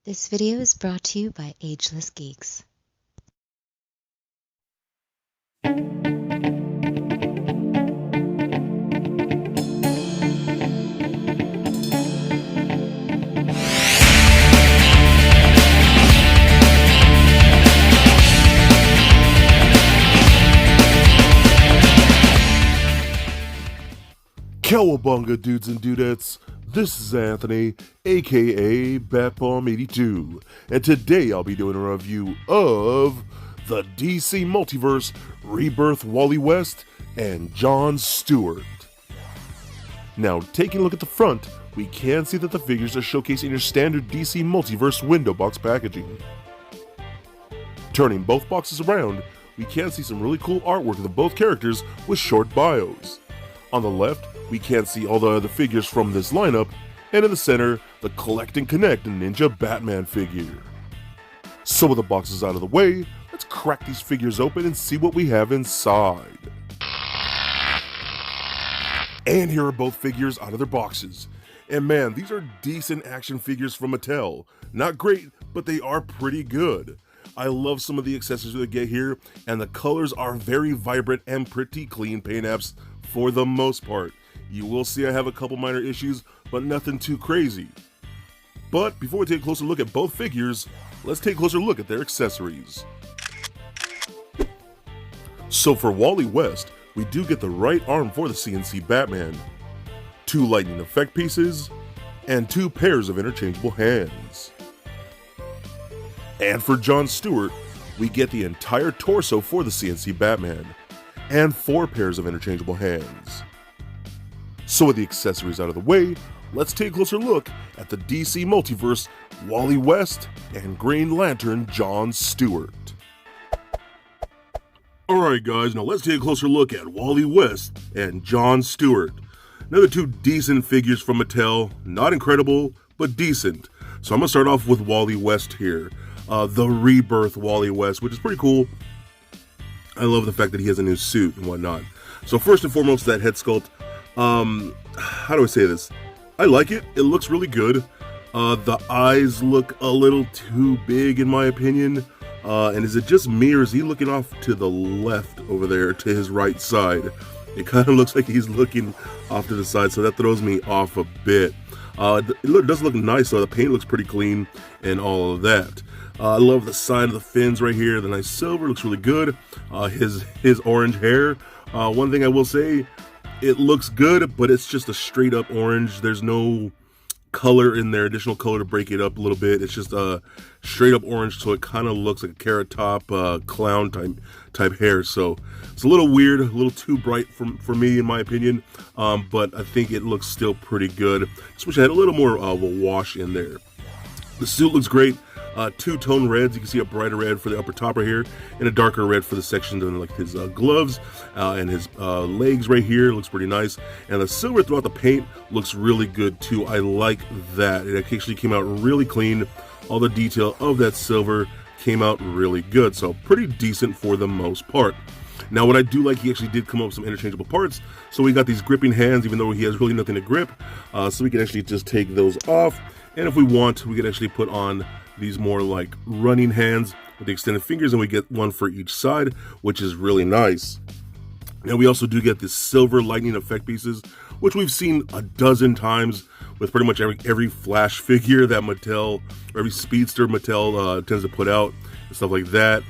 This video is brought to you by Ageless Geeks. Cowabunga dudes and dudettes, this is Anthony, aka Batbomb82, and today I'll be doing a review of the DC Multiverse Rebirth Wally West and John Stewart. Now, taking a look at the front, we can see that the figures are showcasing your standard DC Multiverse window box packaging. Turning both boxes around, we can see some really cool artwork of both characters with short bios. On the left, we can see all the other figures from this lineup, and in the center, the Collect and Connect Ninja Batman figure. So with the boxes out of the way, let's crack these figures open and see what we have inside. And here are both figures out of their boxes. And man, these are decent action figures from Mattel. Not great, but they are pretty good. I love some of the accessories they get here, and the colors are very vibrant and pretty clean paint apps for the most part. You will see I have a couple minor issues, but nothing too crazy. But before we take a closer look at both figures, let's take a closer look at their accessories. So for Wally West, we do get the right arm for the CNC Batman, 2 lightning effect pieces, and 2 pairs of interchangeable hands. And for John Stewart, we get the entire torso for the CNC Batman, and 4 pairs of interchangeable hands. So with the accessories out of the way, let's take a closer look at the DC Multiverse Wally West and Green Lantern John Stewart. Alright guys, now let's take a closer look at Wally West and John Stewart. Another 2 decent figures from Mattel, not incredible, but decent. So I'm going to start off with Wally West here. The Rebirth Wally West, which is pretty cool. I love the fact that he has a new suit and whatnot. So first and foremost, that head sculpt. How do I say this? I like it. It looks really good. The eyes look a little too big in my opinion. And is it just me, or is he looking off to the left over there to his right side? It kind of looks like he's looking off to the side, so that throws me off a bit. It does look nice, though. The paint looks pretty clean and all of that. I love the side of the fins right here. The nice silver looks really good. His orange hair. One thing I will say, it looks good, but it's just a straight up orange. There's no color in there, additional color to break it up a little bit. It's just a straight up orange, so it kind of looks like a carrot top clown type hair. So it's a little weird, a little too bright for me in my opinion, but I think it looks still pretty good. Just wish I had a little more of a wash in there. The suit looks great. 2-tone reds. You can see a brighter red for the upper top right here, and a darker red for the section of like his gloves and his legs right here. Looks pretty nice. And the silver throughout the paint looks really good too. I like that. It actually came out really clean. All the detail of that silver came out really good. So pretty decent for the most part. Now what I do like, he actually did come up with some interchangeable parts. So we got these gripping hands, even though he has really nothing to grip. So we can actually just take those off. And if we want, we could actually put on these more like running hands with the extended fingers, and we get one for each side, which is really nice. And we also do get the silver lightning effect pieces, which we've seen a dozen times with pretty much every Flash figure that Mattel, or every speedster Mattel tends to put out, and stuff like that.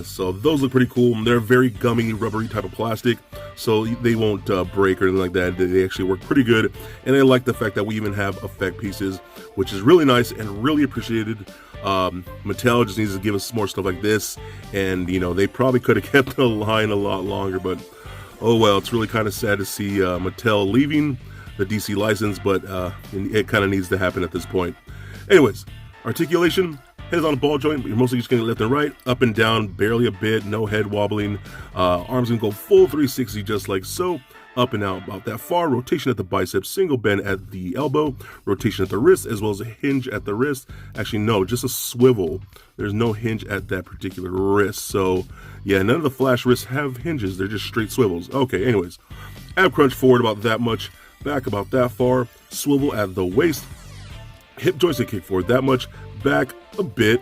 So those look pretty cool. They're very gummy, rubbery type of plastic, so they won't break or anything like that. They actually work pretty good, and I like the fact that we even have effect pieces, which is really nice and really appreciated. Mattel just needs to give us more stuff like this, and you know, they probably could have kept the line a lot longer, but oh well. It's really kind of sad to see Mattel leaving the DC license, but it kind of needs to happen at this point. Anyways, articulation. Head on a ball joint, but you're mostly just going to left and right, up and down, barely a bit, no head wobbling. Arms going to go full 360 just like so, up and out about that far. Rotation at the biceps, single bend at the elbow, rotation at the wrist, as well as a hinge at the wrist. Actually, no, just a swivel. There's no hinge at that particular wrist. So, yeah, none of the Flash wrists have hinges. They're just straight swivels. Okay, anyways. Ab crunch forward about that much, back about that far, swivel at the waist. Hip joints and kick forward that much, back a bit.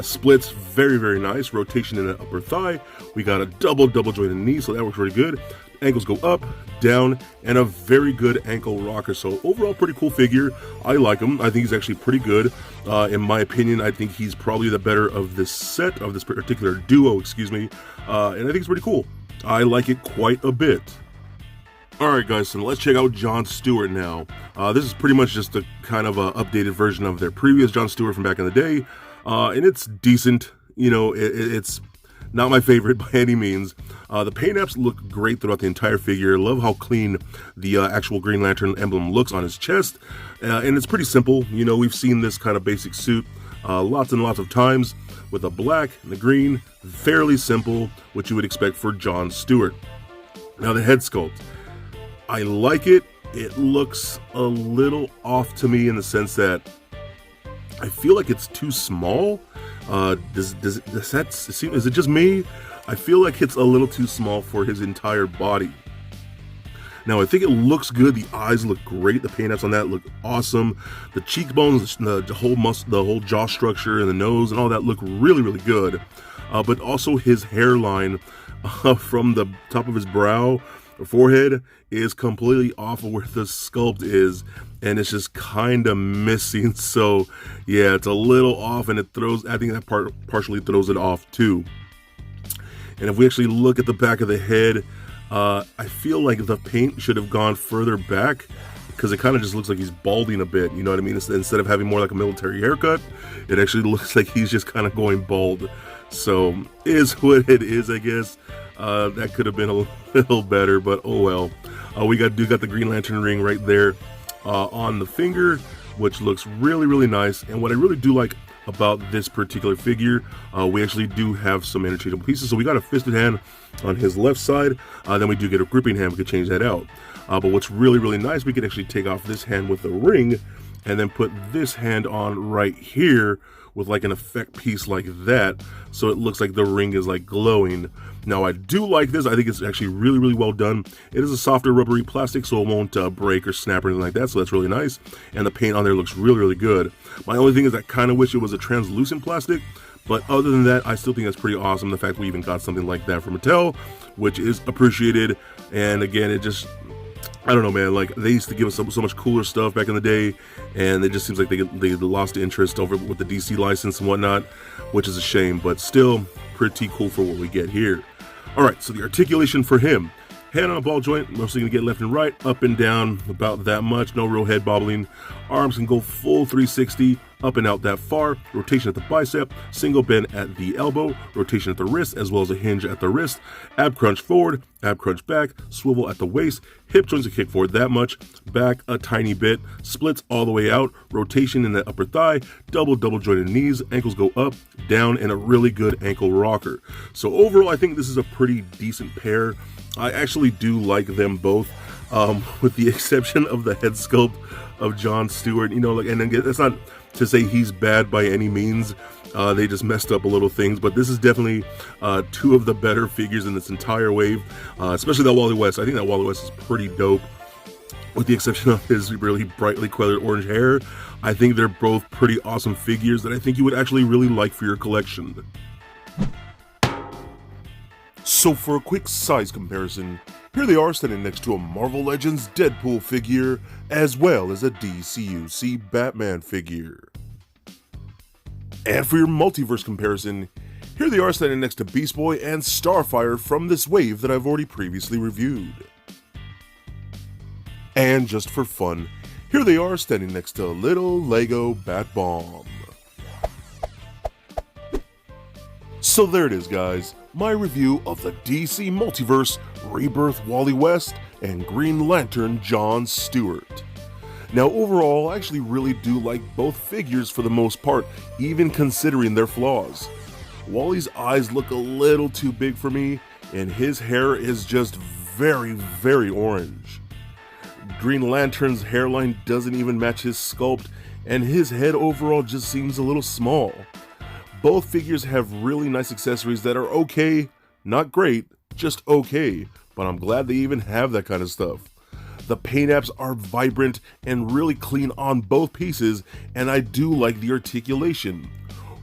Splits very, very nice. Rotation in the upper thigh. We got a double jointed knee, so that works really good. Ankles go up, down, and a very good ankle rocker. So overall, pretty cool figure. I like him. I think he's actually pretty good. In my opinion, I think he's probably the better of this set, of this particular duo, excuse me. And I think it's pretty cool. I like it quite a bit. Alright guys, so let's check out Jon Stewart now. This is pretty much just a kind of a updated version of their previous Jon Stewart from back in the day. And it's decent. You know, it's not my favorite by any means. The paint apps look great throughout the entire figure. Love how clean the actual Green Lantern emblem looks on his chest. And it's pretty simple. You know, we've seen this kind of basic suit lots and lots of times with the black and the green. Fairly simple, what you would expect for Jon Stewart. Now the head sculpt. I like it. It looks a little off to me in the sense that I feel like it's too small. Does that seem, is it just me? I feel like it's a little too small for his entire body. Now I think it looks good. The eyes look great. The paint apps on that look awesome. The cheekbones, the whole jaw structure and the nose and all that look really, really good. But also his hairline from the top of his brow, the forehead, is completely off of where the sculpt is, and it's just kind of missing. So yeah, it's a little off, and it throws, I think that partially throws it off too. And if we actually look at the back of the head, I feel like the paint should have gone further back, because it kind of just looks like he's balding a bit, you know what I mean? Instead of having more like a military haircut, it actually looks like he's just kind of going bald. So is what it is, I guess. That could have been a little better, but oh well. We got the Green Lantern ring right there on the finger, which looks really, really nice. And what I really do like about this particular figure, we actually do have some interchangeable pieces. So we got a fisted hand on his left side, then we do get a gripping hand. We could change that out. But what's really, really nice, we could actually take off this hand with the ring and then put this hand on right here with like an effect piece like that, so it looks like the ring is like glowing. Now I do like this. I think it's actually really, really well done. It is a softer rubbery plastic, so it won't break or snap or anything like that, so that's really nice. And the paint on there looks really, really good. My only thing is I kind of wish it was a translucent plastic, but other than that, I still think that's pretty awesome. The fact we even got something like that from Mattel, which is appreciated. And again, it just, I don't know, man, like they used to give us so much cooler stuff back in the day, and it just seems like they lost interest over with the DC license and whatnot, which is a shame, but still pretty cool for what we get here. All right, so the articulation for him. Hand on a ball joint, mostly gonna get left and right, up and down, about that much, no real head bobbling. Arms can go full 360, up and out that far. Rotation at the bicep, single bend at the elbow, rotation at the wrist, as well as a hinge at the wrist. Ab crunch forward, ab crunch back, swivel at the waist. Hip joints and kick forward that much, back a tiny bit, splits all the way out, rotation in the upper thigh, double jointed knees, ankles go up, down, and a really good ankle rocker. So overall, I think this is a pretty decent pair. I actually do like them both, with the exception of the head sculpt of Jon Stewart. You know, like, and then that's not to say he's bad by any means. They just messed up a little things, but this is definitely two of the better figures in this entire wave, especially that Wally West. I think that Wally West is pretty dope, with the exception of his really brightly colored orange hair. I think they're both pretty awesome figures that I think you would actually really like for your collection. So for a quick size comparison, here they are standing next to a Marvel Legends Deadpool figure, as well as a DCUC Batman figure. And for your multiverse comparison, here they are standing next to Beast Boy and Starfire from this wave that I've already previously reviewed. And just for fun, here they are standing next to little Lego Bat Bomb. So there it is, guys, my review of the DC Multiverse Rebirth Wally West and Green Lantern Jon Stewart. Now overall, I actually really do like both figures for the most part, even considering their flaws. Wally's eyes look a little too big for me, and his hair is just very, very orange. Green Lantern's hairline doesn't even match his sculpt, and his head overall just seems a little small. Both figures have really nice accessories that are okay, not great, just okay, but I'm glad they even have that kind of stuff. The paint apps are vibrant and really clean on both pieces, and I do like the articulation.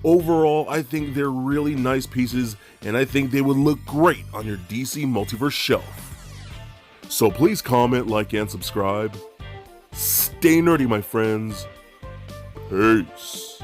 Overall, I think they're really nice pieces, and I think they would look great on your DC Multiverse shelf. So please comment, like, and subscribe. Stay nerdy, my friends. Peace.